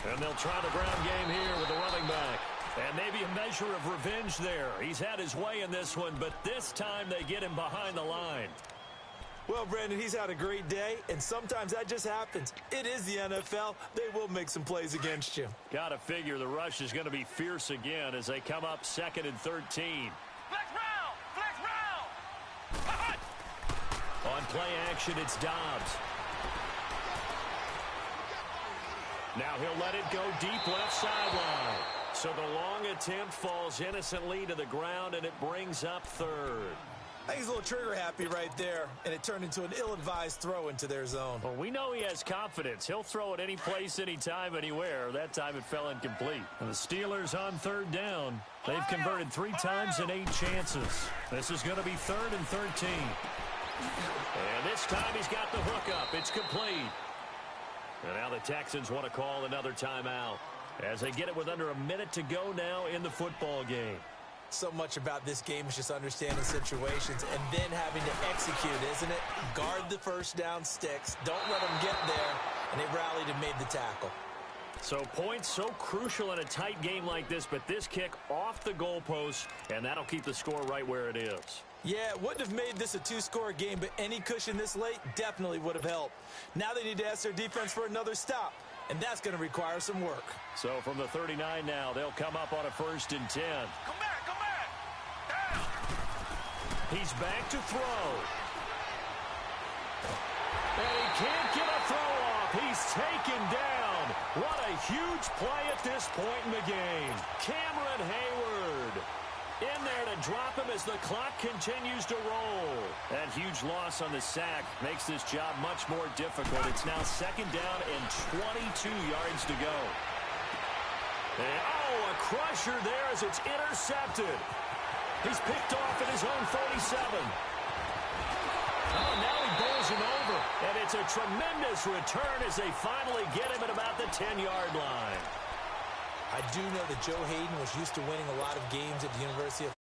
B: And they'll try the ground game here with the running back. And maybe a measure of revenge there. He's had his way in this one, but this time they get him behind the line.
C: Well, Brandon, he's had a great day, and sometimes that just happens. It is the NFL. They will make some plays against you.
B: Got to figure the rush is going to be fierce again as they come up 2nd and 13.
D: Flex round! Flex round!
B: On play action, it's Dobbs. Now he'll let it go deep left sideline. So the long attempt falls innocently to the ground, and it brings up 3rd.
C: I think he's a little trigger happy right there, and it turned into an ill-advised throw into their zone.
B: Well, we know he has confidence. He'll throw it any place, anytime, anywhere. That time it fell incomplete. And the Steelers on 3rd down. They've converted 3 times in 8 chances. This is going to be 3rd and 13. And this time he's got the hook up. It's complete. And now the Texans want to call another timeout as they get it with under a minute to go now in the football game.
C: So much about this game is just understanding situations and then having to execute, isn't it? Guard the first down sticks. Don't let them get there. And they rallied and made the tackle.
B: So points so crucial in a tight game like this, but this kick off the goalpost, and that'll keep the score right where it is.
C: Yeah, it wouldn't have made this a 2-score game, but any cushion this late definitely would have helped. Now they need to ask their defense for another stop, and that's going to require some work.
B: So from the 39 now, they'll come up on a 1st and 10.
D: Come back! Come back! Down!
B: He's back to throw. And he can't get a throw off. He's taken down. What a huge play at this point in the game. Cameron Hayward in there to drop him as the clock continues to roll. That huge loss on the sack makes this job much more difficult. It's now 2nd down and 22 yards to go. And, oh, a crusher there as it's intercepted. He's picked off at his own 47. Oh, now he bowls him over. And it's a tremendous return as they finally get him at about the 10-yard line.
C: I do know that Joe Hayden was used to winning a lot of games at the University of